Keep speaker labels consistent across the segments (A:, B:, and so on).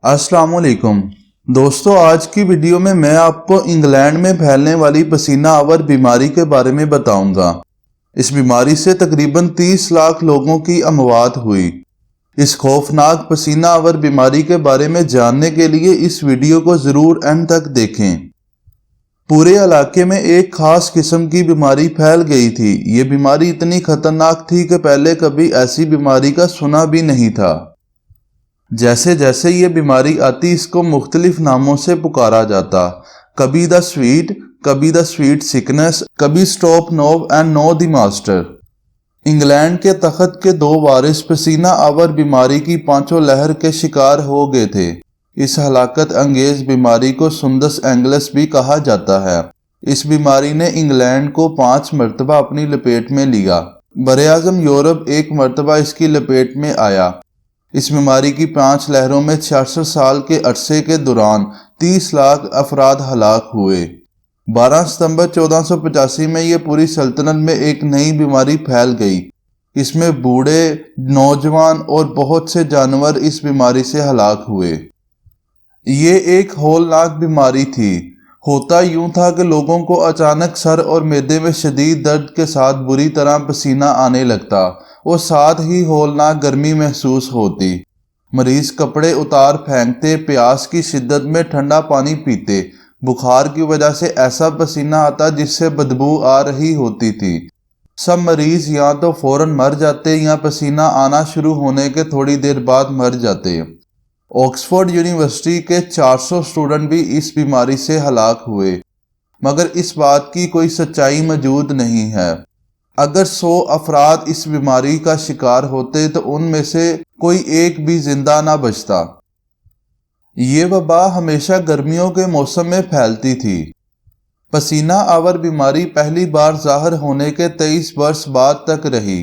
A: अस्सलाम वालेकुम दोस्तों, आज की वीडियो में मैं आपको इंग्लैंड में फैलने वाली पसीना आवर बीमारी के बारे में बताऊंगा। इस बीमारी से तकरीबन 30 लाख लोगों की अमवात हुई। इस खौफनाक पसीना आवर बीमारी के बारे में जानने के लिए इस वीडियो को ज़रूर एंड तक देखें। पूरे इलाके में एक खास किस्म की बीमारी फैल गई थी। ये बीमारी इतनी खतरनाक थी कि पहले कभी ऐसी बीमारी का सुना भी नहीं था। जैसे जैसे ये बीमारी आती, इसको मुख्तलिफ नामों से पुकारा जाता। कभी द स्वीट सिकनेस, कभी stop now and know the master. England के तख्त के दो वारिस पसीना आवर बीमारी की पांचों लहर के शिकार हो गए थे। इस हलाकत अंगेज बीमारी को सुंदस एंगलस भी कहा जाता है। इस बीमारी ने इंग्लैंड को 5 मरतबा अपनी लपेट में लिया। बरआज़म यूरोप एक मरतबा इसकी लपेट में आया। इस बीमारी की 5 लहरों में 66 साल के अरसे के दौरान 30 लाख अफराद हलाक हुए। 12 सितंबर 1485 में ये पूरी सल्तनत में एक नई बीमारी फैल गई। इसमें बूढ़े, नौजवान और बहुत से जानवर इस बीमारी से हलाक हुए। ये एक होलनाक बीमारी थी। होता यूं था कि लोगों को अचानक सर और मैदे में शदीद दर्द के साथ बुरी तरह पसीना आने लगता और साथ ही होलनाक गर्मी महसूस होती। मरीज कपड़े उतार फेंकते, प्यास की शिद्दत में ठंडा पानी पीते। बुखार की वजह से ऐसा पसीना आता जिससे बदबू आ रही होती थी। सब मरीज या तो फौरन मर जाते या पसीना आना शुरू होने के थोड़ी देर बाद मर जाते। ऑक्सफोर्ड यूनिवर्सिटी के 400 स्टूडेंट भी इस बीमारी से हलाक हुए, मगर इस बात की कोई सच्चाई मौजूद नहीं है। अगर 100 अफराद इस बीमारी का शिकार होते तो उनमें से कोई एक भी जिंदा ना बचता। ये वबा हमेशा गर्मियों के मौसम में फैलती थी। पसीना आवर बीमारी पहली बार ज़ाहिर होने के 23 वर्ष बाद तक रही।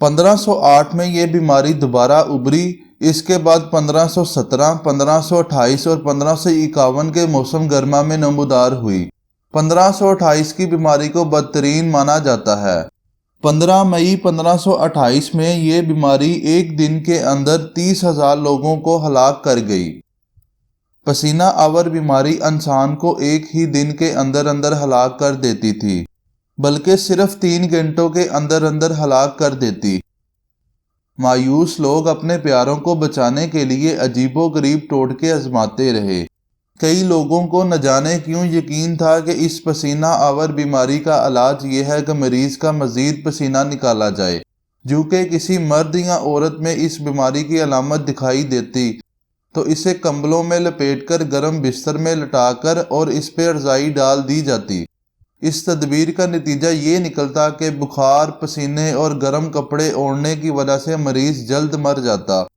A: 1508 में ये बीमारी दोबारा उभरी। इसके बाद 1517, 1528 और 1551 के मौसम गर्मा में नमूदार हुई। 1528 की बीमारी को बदतरीन माना जाता है। 15 मई 1528 में ये बीमारी एक दिन के अंदर 30,000 लोगों को हलाक कर गई। पसीना आवर बीमारी इंसान को एक ही दिन के अंदर अंदर हलाक कर देती थी, बल्कि सिर्फ 3 घंटों के अंदर अंदर हलाक कर देती। मायूस लोग अपने प्यारों को बचाने के लिए अजीबोगरीब टोटके आजमाते रहे। कई लोगों को न जाने क्यों यकीन था कि इस पसीना आवर बीमारी का इलाज यह है कि मरीज का मजीद पसीना निकाला जाए। जो कि किसी मर्द या औरत में इस बीमारी की अलामत दिखाई देती तो इसे कंबलों में लपेटकर गर्म बिस्तर में लटाकर और इस पर रज़ाई डाल दी जाती। इस तदबीर का नतीजा ये निकलता कि बुखार, पसीने और गर्म कपड़े ओढ़ने की वजह से मरीज जल्द मर जाता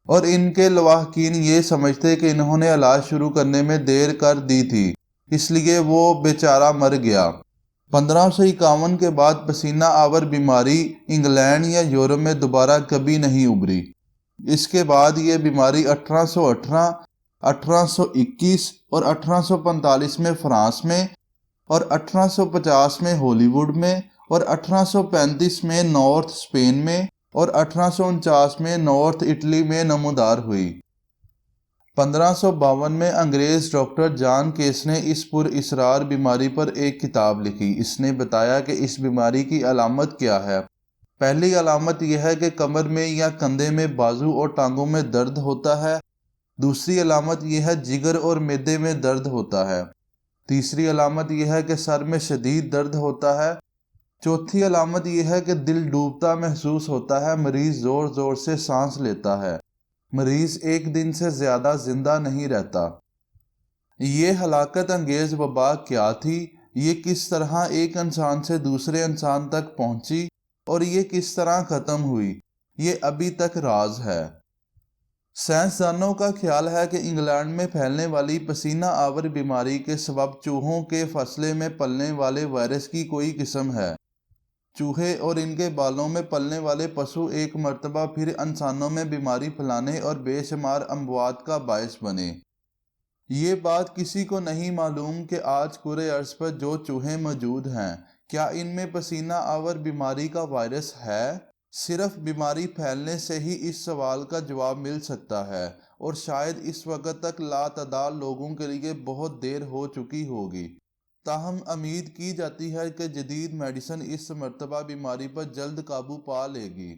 A: और इनके लवाहकीन ये समझते कि इन्होंने इलाज शुरू करने में देर कर दी थी, इसलिए वो बेचारा मर गया। 1551 के बाद पसीना आवर बीमारी इंग्लैंड या यूरोप में दोबारा कभी नहीं उभरी। इसके बाद ये बीमारी 1818, 1821 और 1845 में फ्रांस में और 1850 में हॉलीवुड में और 1835 में नॉर्थ स्पेन में और 1849 में नॉर्थ इटली में नमूदार हुई। 1552 में अंग्रेज डॉक्टर जॉन केस ने इस पुरअसरार बीमारी पर एक किताब लिखी। इसने बताया कि इस बीमारी की अलामत क्या है। पहली अलामत यह है कि कमर में या कंधे में, बाजू और टांगों में दर्द होता है। दूसरी अलामत यह है जिगर और मैदे में दर्द होता है। तीसरी अलामत यह है कि सर में शदीद दर्द होता है। चौथी अलामत यह है कि दिल डूबता महसूस होता है। मरीज ज़ोर ज़ोर से सांस लेता है। मरीज एक दिन से ज़्यादा जिंदा नहीं रहता। ये हलाकत अंगेज वबा क्या थी? ये किस तरह एक इंसान से दूसरे इंसान तक पहुंची और ये किस तरह ख़त्म हुई, ये अभी तक राज है। साइंसदानों का ख्याल है कि इंग्लैंड में फैलने वाली पसीना आवर बीमारी के सबब चूहों के फसले में पलने वाले वायरस की कोई किस्म है। चूहे और इनके बालों में पलने वाले पशु एक मर्तबा फिर इंसानों में बीमारी फैलाने और बेशुमार अमवात का बायस बने। ये बात किसी को नहीं मालूम कि आज पूरे अर्ज पर जो चूहे मौजूद हैं, क्या इनमें पसीना आवर बीमारी का वायरस है। صرف بیماری پھیلنے سے ہی اس سوال کا جواب مل سکتا ہے، اور شاید اس وقت تک لاتعداد لوگوں کے لیے بہت دیر ہو چکی ہوگی۔ تاہم امید کی جاتی ہے کہ جدید میڈیسن اس مرتبہ بیماری پر جلد قابو پا لے گی۔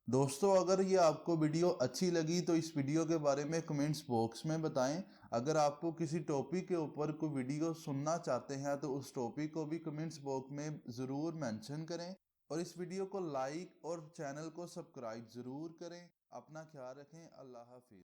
A: دوستو، اگر یہ آپ کو ویڈیو اچھی لگی تو اس ویڈیو کے بارے میں کمنٹس باکس میں بتائیں۔ اگر آپ کو کسی ٹاپک کے اوپر کوئی ویڈیو سننا چاہتے ہیں تو اس ٹاپک کو بھی کمنٹس باکس میں ضرور مینشن کریں، اور اس ویڈیو کو لائک اور چینل کو سبسکرائب ضرور کریں۔ اپنا خیال رکھیں۔ اللہ حافظ۔